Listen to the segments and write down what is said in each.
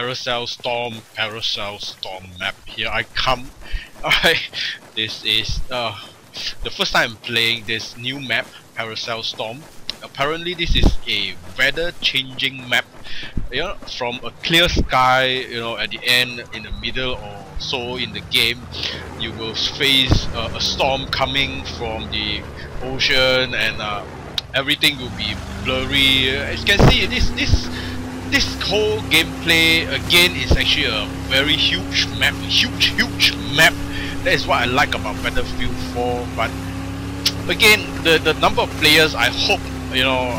Paracel Storm map. Here I come. Alright, this is the first time I'm playing this new map, Paracel Storm. Apparently this is a weather changing map. You know, from a clear sky, you know, at the end, in the middle or so in the game, you will face a storm coming from the ocean, and everything will be blurry. As you can see, this whole gameplay again is actually a very huge map, huge map. That is what I like about Battlefield 4. But again, the number of players, I hope, you know,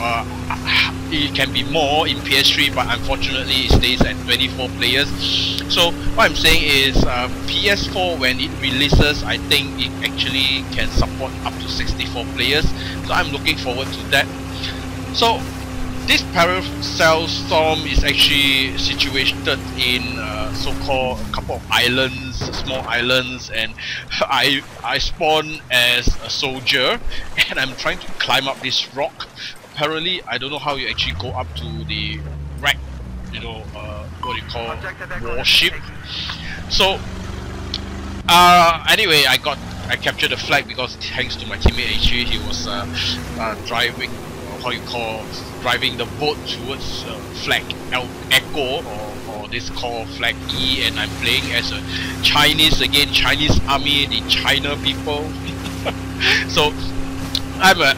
it can be more in PS3, but unfortunately it stays at 24 players. So what I'm saying is, PS4 when it releases, I think it actually can support up to 64 players. So I'm looking forward to that. So this Paracel Storm is actually situated in so-called a couple of islands, small islands, and I spawn as a soldier, and I'm trying to climb up this rock. Apparently, I don't know how you actually go up to the wreck, you know, what do you call, warship. So anyway, I captured the flag because thanks to my teammate actually, he was driving, how you call, driving the boat towards flag Echo, or this called flag E, and I'm playing as a Chinese army, the China people. So I'm a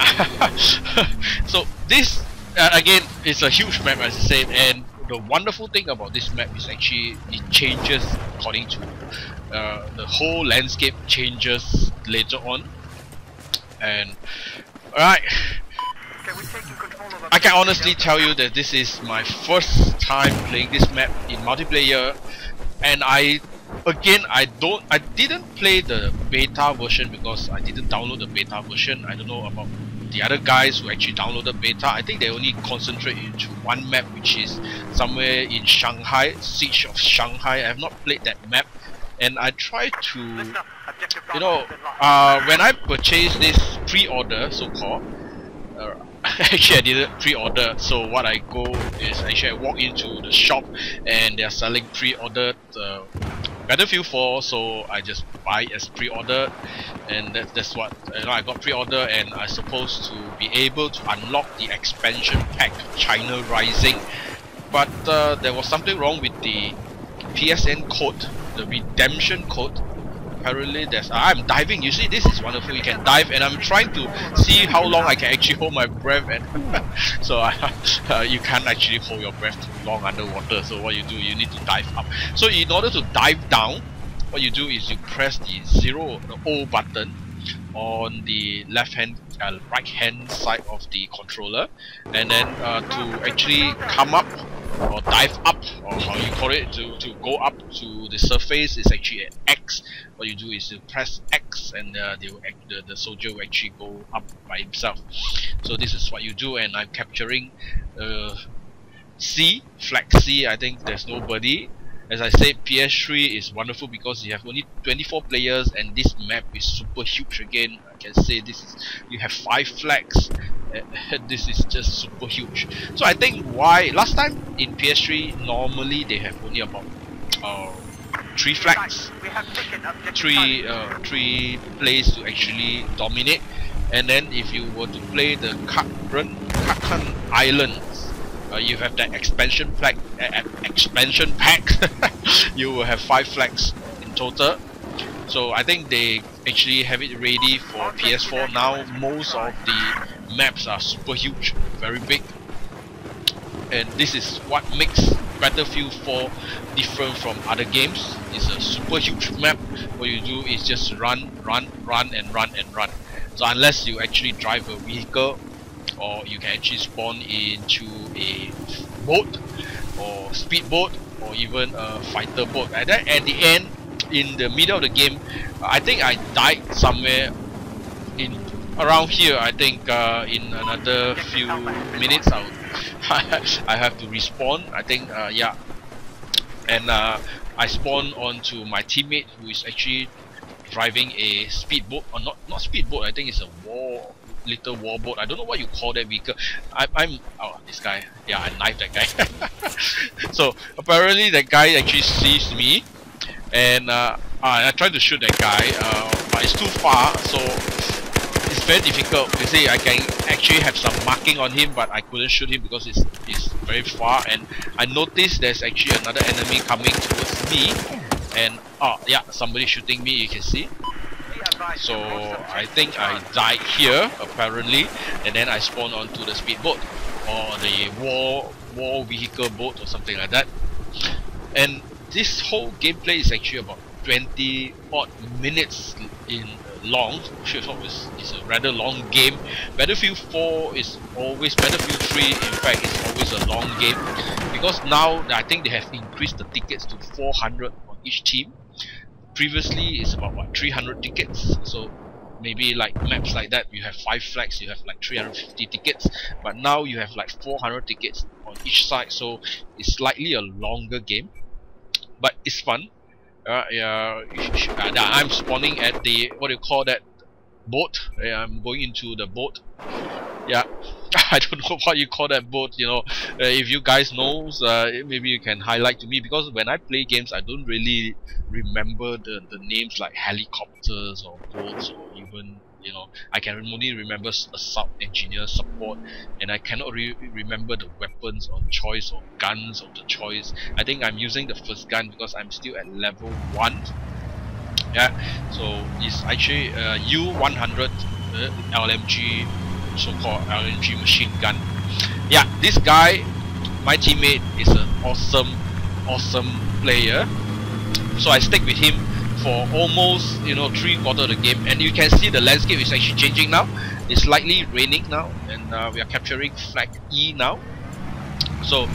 so this again is a huge map, as I said, and the wonderful thing about this map is actually it changes according to the whole landscape changes later on. And alright, I can honestly tell you that this is my first time playing this map in multiplayer, and I didn't play the beta version because I didn't download the beta version. I don't know about the other guys who actually downloaded beta. I think they only concentrate into one map, which is somewhere in Shanghai, Siege of Shanghai. I have not played that map, and I tried to, you know, when I purchased this pre-order, so-called, actually I didn't pre-order. So what I go is actually I walk into the shop and they are selling pre-ordered Battlefield 4, so I just buy as pre-ordered, and that's what, you know, I got pre-order, and I'm supposed to be able to unlock the expansion pack China Rising. But there was something wrong with the PSN code, the redemption code. Apparently there's I'm diving. You see, this is wonderful. You can dive, and I'm trying to see how long I can actually hold my breath, and so you can't actually hold your breath too long underwater. So what you do, you need to dive up. So in order to dive down, what you do is you press the O button on the right hand side of the controller, and then to actually come up or dive up, or how you call it, to go up to the surface, is actually an X. What you do is you press X, and the soldier will actually go up by himself. So this is what you do, and I'm capturing C, flag C. I think there's nobody. As I said, PS3 is wonderful because you have only 24 players, and this map is super huge. Again, I can say you have 5 flags. This is just super huge. So I think why last time in PS3 normally they have only about 3 flags, 3 plays to actually dominate, and then if you were to play the Kakan Islands, you have that expansion pack. You will have 5 flags in total. So I think they actually have it ready for PS4 now. Most of the maps are super huge, very big, and this is what makes Battlefield 4 different from other games. It's a super huge map. What you do is just run. So unless you actually drive a vehicle, or you can actually spawn into a boat or speedboat or even a fighter boat. And then at the end, in the middle of the game, I think I died somewhere in around here. I think in another few minutes I have to respawn. I think yeah, and I spawn onto my teammate who is actually driving a speedboat, or not speedboat. I think it's a war little warboat. I don't know what you call that vehicle. I'm oh, this guy. Yeah, I knifed that guy. So apparently that guy actually sees me, and I tried to shoot that guy, but it's too far, so it's very difficult. You see, I can actually have some marking on him, but I couldn't shoot him because it's very far. And I noticed there's actually another enemy coming towards me, and oh yeah, somebody shooting me, you can see. So I think I died here apparently, and then I spawned onto the speedboat or the war vehicle boat or something like that. And this whole gameplay is actually about 20 odd minutes in long. It's a rather long game. Battlefield 4 is always, Battlefield 3 in fact is always a long game, because now I think they have increased the tickets to 400 on each team. Previously it's about what, 300 tickets. So maybe like maps like that, you have 5 flags, you have like 350 tickets, but now you have like 400 tickets on each side. So it's slightly a longer game, but it's fun. Yeah, I'm spawning at the, what do you call that, boat. I'm going into the boat. Yeah, I don't know what you call that boat, you know. If you guys knows, maybe you can highlight to me, because when I play games I don't really remember the names like helicopters or boats, or even, you know, I can only remember assault engineer, support, and I cannot remember the weapons of choice or guns of the choice. I think I'm using the first gun because I'm still at level 1. Yeah, so it's actually U100 LMG, so-called LMG machine gun. Yeah, this guy, my teammate, is an awesome player. So I stick with him for almost, you know, 3/4 of the game, and you can see the landscape is actually changing now. It's slightly raining now, and we are capturing flag E now. So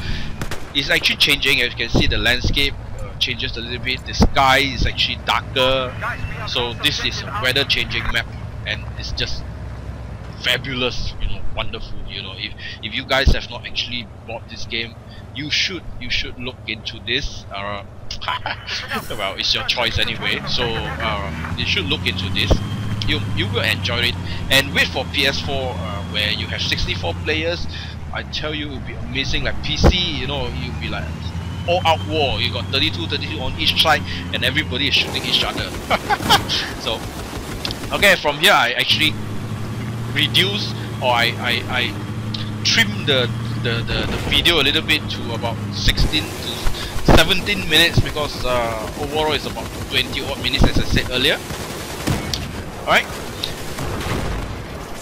it's actually changing. As you can see, the landscape changes a little bit. The sky is actually darker. So this is a weather changing map, and it's just fabulous, you know, wonderful. You know, if you guys have not actually bought this game, you should look into this. Well, it's your choice anyway, so you should look into this. You will enjoy it, and wait for PS4 where you have 64 players. I tell you, it will be amazing. Like PC, you know, you'll be like all out war. You got 32 on each side, and everybody is shooting each other. So okay, from here I actually reduce, or I trim the video a little bit to about 16 to 17 minutes, because overall it's about 20 odd minutes, as I said earlier. Alright.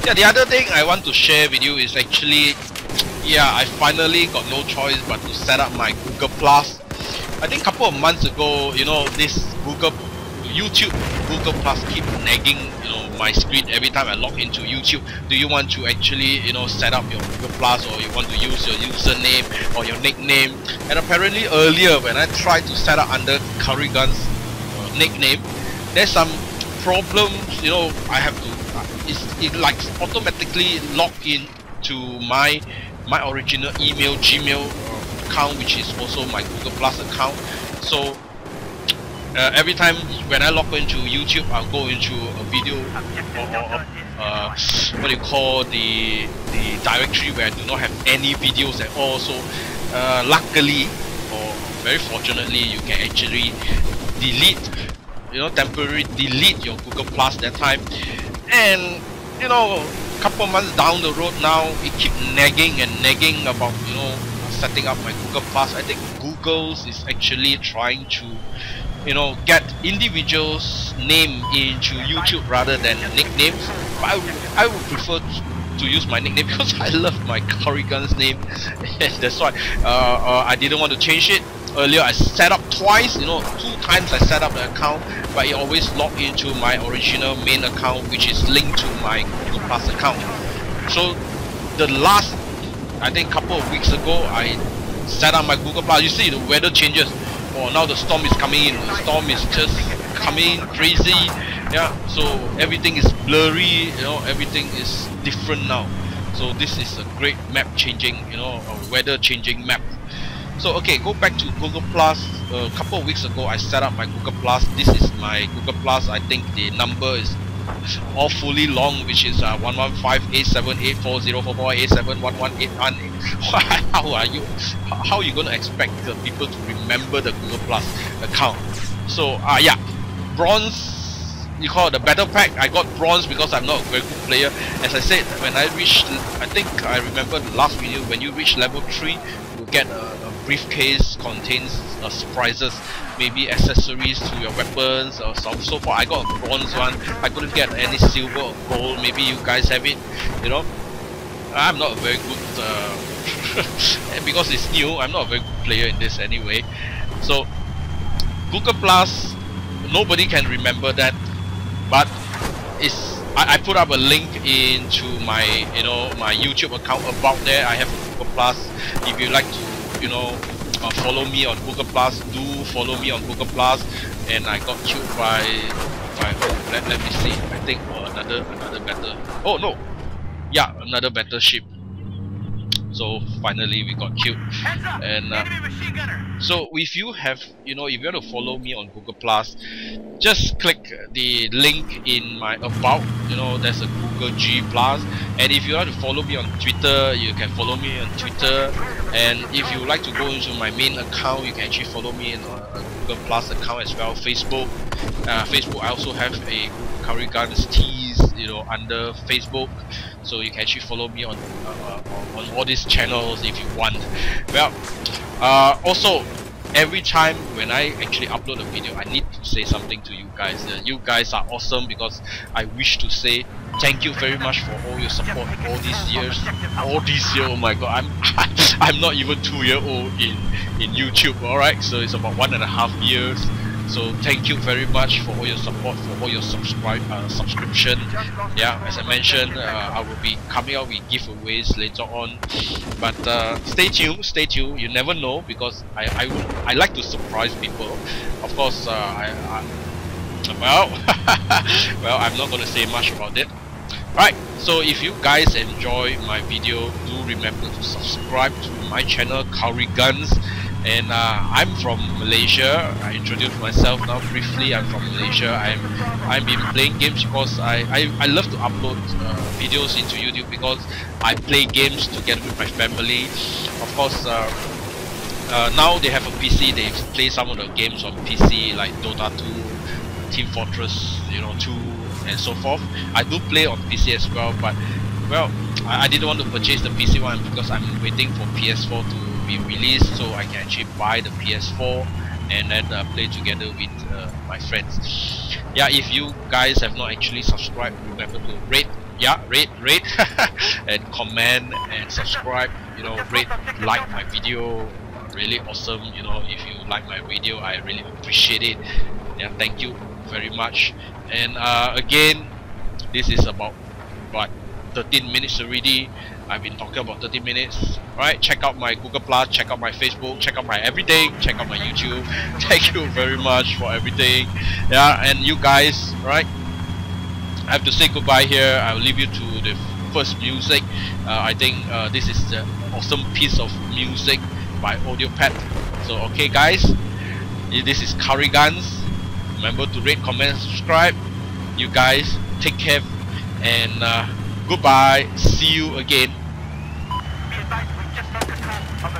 Yeah, the other thing I want to share with you is actually, yeah, I finally got no choice but to set up my Google Plus. I think a couple of months ago, you know, this YouTube Google Plus keep nagging, you know, my screen every time I log into YouTube. Do you want to actually, you know, set up your Google Plus, or you want to use your username or your nickname? And apparently earlier when I tried to set up under CurryGunz nickname, there's some problems. You know, I have to it like automatically log in to my original email Gmail account, which is also my Google Plus account. So every time when I log into YouTube, I'll go into a video or what do you call the directory where I do not have any videos at all. So luckily, or very fortunately, you can actually delete, you know, temporarily delete your Google Plus that time. And you know, a couple of months down the road now, it keep nagging about, you know, setting up my Google Plus. I think Google's is actually trying to, you know, get individuals' name into YouTube rather than nicknames. But I would prefer to use my nickname because I love my CurryGunz name. That's why I didn't want to change it. Earlier I set up twice, you know, 2 times I set up the account, but it always logged into my original main account, which is linked to my Google Plus account. So the last, I think couple of weeks ago, I set up my Google Plus. You see the weather changes. Oh, now the storm is coming in. The storm is just coming crazy. Yeah, so everything is blurry, you know, everything is different now. So this is a great map changing, you know, a weather changing map. So okay, go back to Google Plus. A couple of weeks ago I set up my Google Plus. This is my Google Plus. I think the number is awfully long, which is 115878404487118. How are you gonna expect people to remember the Google Plus account? So yeah, bronze. You call it the battle pack. I got bronze because I'm not a very good player. As I said, when I reached, I think I remember the last video, when you reach level 3, you get a briefcase contains surprises, maybe accessories to your weapons or so forth. I got a bronze one. I couldn't get any silver or gold. Maybe you guys have it. You know, I'm not a very good because it's new. I'm not a very good player in this anyway. So Google Plus, nobody can remember that. But I put up a link into my my YouTube account. About there I have a Google Plus. If you like to follow me on Google Plus, do follow me on Google Plus. And I got killed by let me see, I think another battle, oh no, yeah, another battleship. So finally we got killed. And so if you have, if you want to follow me on Google Plus, just click the link in my about. There's a Google G Plus. And if you want to follow me on Twitter, you can follow me on Twitter. And if you like to go into my main account, you can actually follow me in a Google Plus account as well. Facebook, I also have a CurryGunz tees, under Facebook. So you can actually follow me on all these channels if you want. Well, also, every time when I actually upload a video, I need to say something to you guys. You guys are awesome, because I wish to say thank you very much for all your support all these years. Oh my god, I'm not even 2-year old in YouTube. Alright, so it's about 1.5 years. So thank you very much for all your support, for all your subscription. Yeah, as I mentioned, I will be coming out with giveaways later on. But stay tuned. You never know, because I like to surprise people. Of course, well, I'm not gonna say much about it. Alright, so if you guys enjoy my video, do remember to subscribe to my channel, CurryGunz. And I'm from Malaysia. I introduce myself now briefly. I'm from Malaysia. I've been playing games because I love to upload videos into YouTube, because I play games together with my family. Of course, now they have a PC. They play some of the games on PC like Dota 2, Team Fortress, 2, and so forth. I do play on PC as well, but well, I didn't want to purchase the PC one because I'm waiting for PS4 to be released, so I can actually buy the PS4 and then play together with my friends. Yeah, if you guys have not actually subscribed, remember to rate, and comment and subscribe. Rate, like my video. Really awesome. If you like my video, I really appreciate it. Yeah, thank you very much. And again, this is about 13 minutes already. I've been talking about 30 minutes. Alright, check out my Google Plus, check out my Facebook, check out my everything, check out my YouTube. Thank you very much for everything. Yeah, and you guys, right? I have to say goodbye here. I'll leave you to the first music. I think this is the awesome piece of music by Audiopad. So okay guys, this is CurryGunz. Remember to rate, comment, subscribe. You guys take care, and goodbye. See you again. Be advised, we've just lost control of the